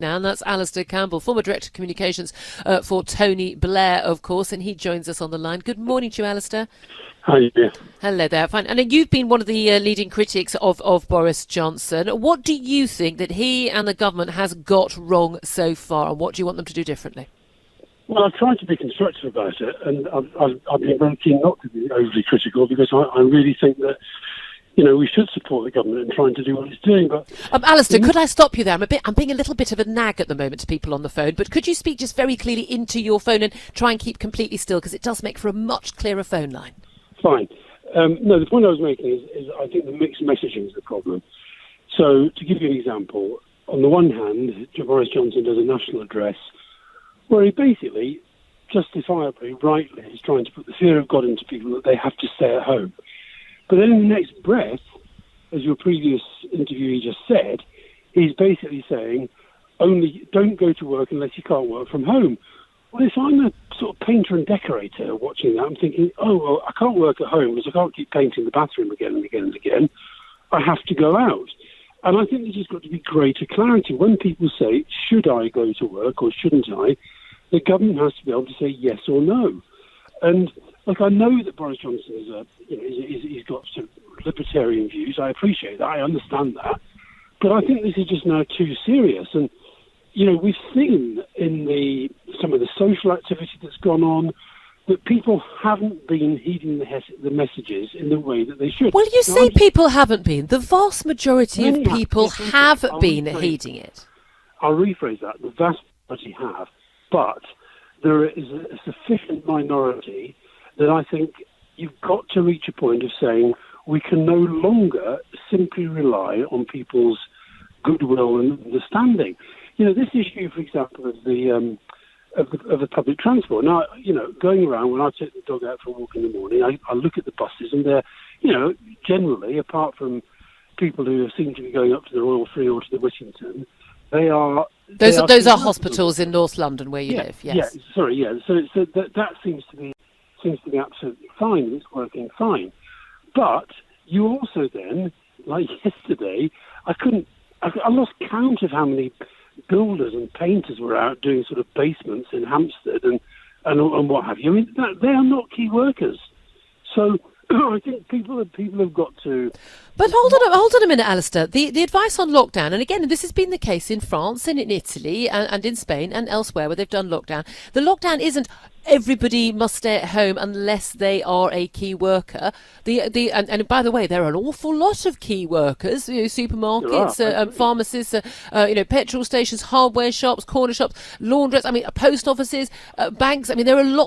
Now, and that's Alastair Campbell, former Director of Communications for Tony Blair, of course, and he joins us on the line. Good morning to you, Alastair. Hi, yeah. Hello there. Fine. And you've been one of the leading critics of Boris Johnson. What do you think that he and the government has got wrong so far, and what do you want them to do differently? Well, I've tried to be constructive about it, and I've been very keen not to be overly critical because I really think that, we should support the government in trying to do what it's doing. But Alastair, could I stop you there? I'm being a little bit of a nag at the moment to people on the phone, but could you speak just very clearly into your phone and try and keep completely still, because it does make for a much clearer phone line. Fine. No, the point I was making is I think the mixed messaging is the problem. So, to give you an example, on the one hand, Boris Johnson does a national address where he basically, justifiably, rightly, is trying to put the fear of God into people that they have to stay at home. But then in the next breath, as your previous interviewee just said, he's basically saying, only don't go to work unless you can't work from home. Well, if I'm a sort of painter and decorator watching that, I'm thinking, well, I can't work at home because I can't keep painting the bathroom again and again and again. I have to go out. And I think there's just got to be greater clarity. When people say, should I go to work or shouldn't I, the government has to be able to say yes or no. And I know that Boris Johnson he's got some libertarian views. I appreciate that. I understand that. But I think this is just now too serious. And, we've seen in some of the social activity that's gone on that people haven't been heeding the messages in the way that they should. Well, you say people haven't been. The vast majority of people have been heeding it. I'll rephrase that. The vast majority have. But there is a sufficient minority that I think you've got to reach a point of saying we can no longer simply rely on people's goodwill and understanding. This issue, for example, of the public transport. Now, going around, when I take the dog out for a walk in the morning, I look at the buses and they're, generally, apart from people who seem to be going up to the Royal Free or to the Whittington, they are... Those are hospitals in North London where you live, yes. So that seems to be absolutely fine. It's working fine. But you also then, like yesterday, I lost count of how many builders and painters were out doing sort of basements in Hampstead and what have you. I mean, they are not key workers. So I think people have got to... But hold on a minute, Alastair. The advice on lockdown, and again, this has been the case in France and in Italy and in Spain and elsewhere where they've done lockdown. The lockdown isn't everybody must stay at home unless they are a key worker. And by the way, there are an awful lot of key workers. Supermarkets, pharmacists, petrol stations, hardware shops, corner shops, laundrettes. Post offices, banks. There are an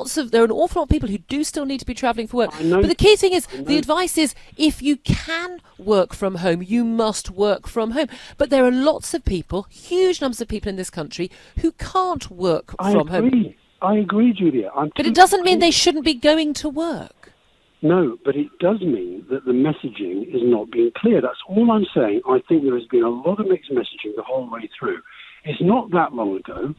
awful lot of people who do still need to be travelling for work. But the key thing is, the advice is, if you can work from home, you must work from home. But there are lots of people, huge numbers of people in this country, who can't work from home. I agree, Julia. But it doesn't mean they shouldn't be going to work. No, but it does mean that the messaging is not being clear. That's all I'm saying. I think there has been a lot of mixed messaging the whole way through. It's not that long ago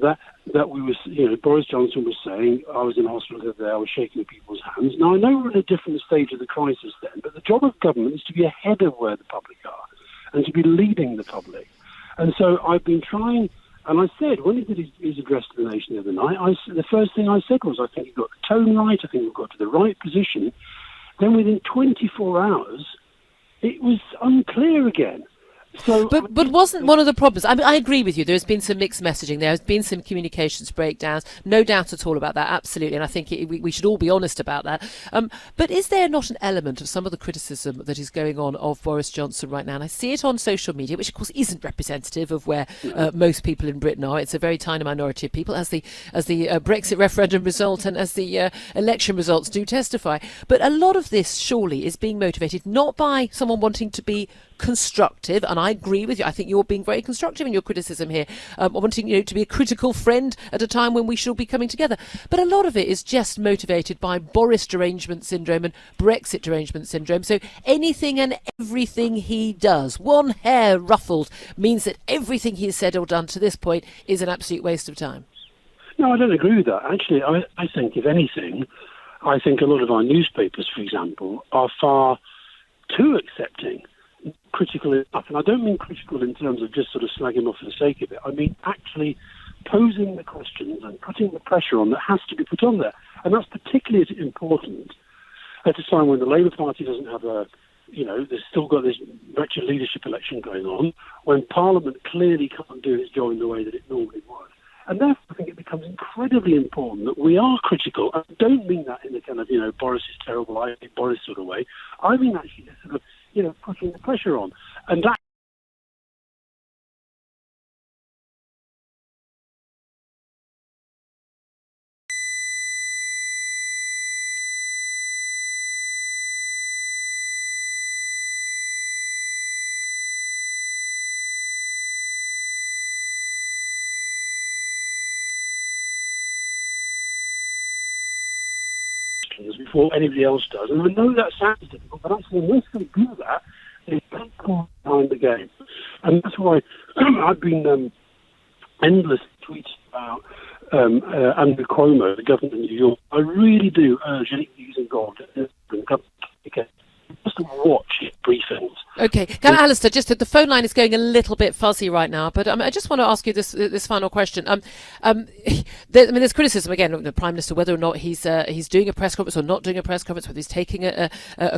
that we were, Boris Johnson was saying, I was in hospital the other day, I was shaking people's hands. Now, I know we're in a different stage of the crisis then, but the job of government is to be ahead of where the public are and to be leading the public. And so I've been trying... And I said, when he did his address to the nation the other night, the first thing I said was, I think he got the tone right, I think he got to the right position. Then within 24 hours, it was unclear again. So, but wasn't one of the problems... I agree with you. There's been some mixed messaging. There has been some communications breakdowns. No doubt at all about that, absolutely. And I think we should all be honest about that. But is there not an element of some of the criticism that is going on of Boris Johnson right now? And I see it on social media, which of course isn't representative of where most people in Britain are. It's a very tiny minority of people, as the Brexit referendum result and as the election results do testify. But a lot of this surely is being motivated not by someone wanting to be constructive, and I agree with you. I think you're being very constructive in your criticism here, wanting to be a critical friend at a time when we should all be coming together. But a lot of it is just motivated by Boris derangement syndrome and Brexit derangement syndrome. So anything and everything he does, one hair ruffled, means that everything he's said or done to this point is an absolute waste of time. No, I don't agree with that. Actually, I think, if anything, I think a lot of our newspapers, for example, are far too accepting critical enough. And I don't mean critical in terms of just sort of slagging him off for the sake of it. I mean actually posing the questions and putting the pressure on that has to be put on there. And that's particularly important at a time when the Labour Party doesn't have there's still got this wretched leadership election going on, when Parliament clearly can't do its job in the way that it normally would. And therefore, I think it becomes incredibly important that we are critical. I don't mean that in the kind of, Boris is terrible, I hate Boris sort of way. I mean actually sort of, putting the pressure on. And that before anybody else does. And I know that sounds difficult, but actually unless they do that, they can't go behind the game. And that's why I've been endless tweets about Andrew Cuomo, the governor of New York. I really do urge any views involved just to watch his briefings. Okay, Alastair, just the phone line is going a little bit fuzzy right now, but I just want to ask you this final question. There's criticism again of the Prime Minister whether or not he's doing a press conference or not doing a press conference, whether he's taking a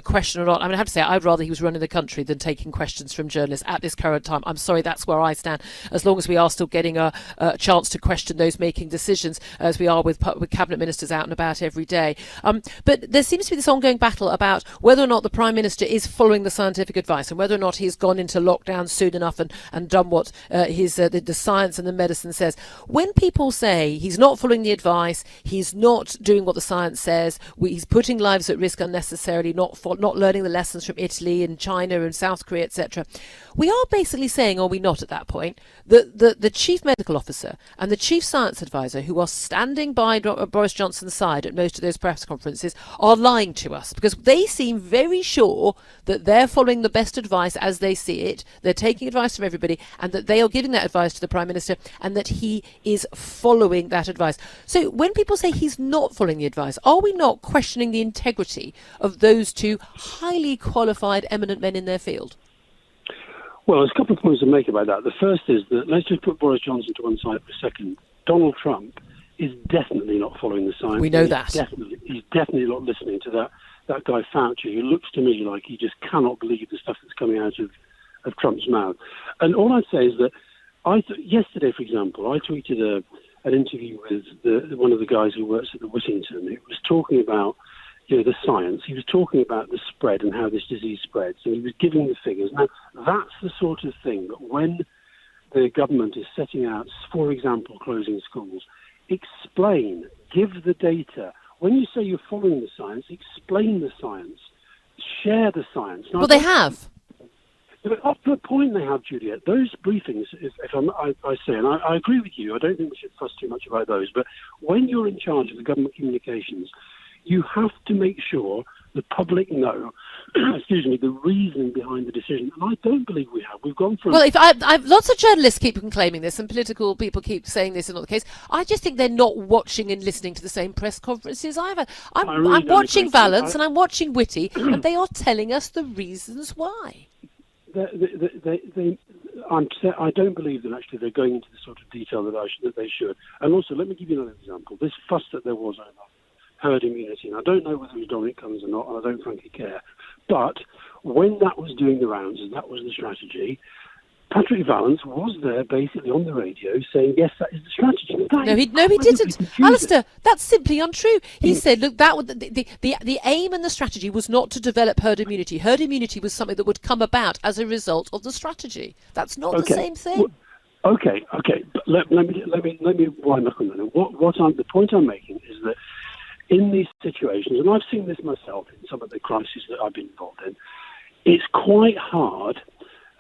question or not. I mean, I have to say, I'd rather he was running the country than taking questions from journalists at this current time. I'm sorry, that's where I stand. As long as we are still getting a chance to question those making decisions, as we are with cabinet ministers out and about every day. But there seems to be this ongoing battle about whether or not the Prime Minister is following the scientific advice and whether or not he's gone into lockdown soon enough and done what the science and the medicine says. When people say he's not following the advice, he's not doing what the science says, he's putting lives at risk unnecessarily, not learning the lessons from Italy and China and South Korea, etc., we are basically saying, are we not at that point, that the chief medical officer and the chief science advisor, who are standing by Boris Johnson's side at most of those press conferences, are lying to us because they seem very sure that they're following the best advice as they see it, they're taking advice from everybody, and that they are giving that advice to the Prime Minister and that he is following that advice. So when people say he's not following the advice, are we not questioning the integrity of those two highly qualified, eminent men in their field? Well, there's a couple of points to make about that. The first is that, let's just put Boris Johnson to one side for a second. Donald Trump is definitely not following the science. We know that. He's definitely not listening to that guy Fauci, who looks to me like he just cannot believe the stuff that's coming out of Trump's mouth. And all I'd say is that yesterday, for example, I tweeted an interview with one of the guys who works at the Whittington. It was talking about the science. He was talking about the spread and how this disease spreads, and he was giving the figures. Now, that's the sort of thing that when the government is setting out, for example, closing schools, explain, give the data. When you say you're following the science, explain the science, share the science. Now, well, they have. Up to a point they have, Juliet. Those briefings, I say, and I agree with you, I don't think we should fuss too much about those, but when you're in charge of the government communications, you have to make sure the public know, the reason behind the decision. And I don't believe we have. We've gone from... Well, lots of journalists keep claiming this and political people keep saying this is not the case. I just think they're not watching and listening to the same press conferences either. I'm watching Valance and I'm watching Whitty, and they are telling us the reasons why. I don't believe that actually they're going into the sort of detail that they should. And also, let me give you another example. This fuss that there was over herd immunity, and I don't know whether it was Dominic Cummings or not, and I don't frankly care. But when that was doing the rounds, and that was the strategy, Patrick Vallance was there basically on the radio saying, yes, that is the strategy. No, he didn't. Alastair, that's simply untrue. He said, look, the aim and the strategy was not to develop herd immunity. Herd immunity was something that would come about as a result of the strategy. That's not the same thing. Well, okay. But let me wind up on that. The point I'm making is that in these situations, and I've seen this myself in some of the crises that I've been involved in, it's quite hard,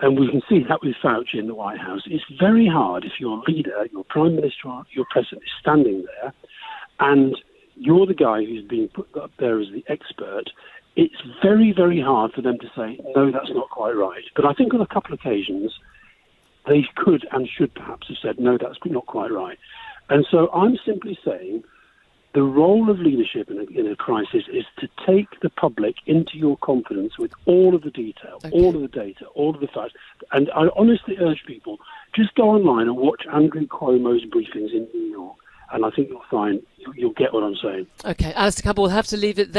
and we can see that with Fauci in the White House. It's very hard if your leader, your prime minister, or your president is standing there, and you're the guy who's being put up there as the expert. It's very, very hard for them to say, no, that's not quite right. But I think on a couple of occasions, they could and should perhaps have said, no, that's not quite right. And so I'm simply saying, The role of leadership in a crisis is to take the public into your confidence with all of the detail, all of the data, all of the facts. And I honestly urge people, just go online and watch Andrew Cuomo's briefings in New York, and I think you'll find you'll get what I'm saying. Okay, Alastair Campbell, we'll have to leave it there.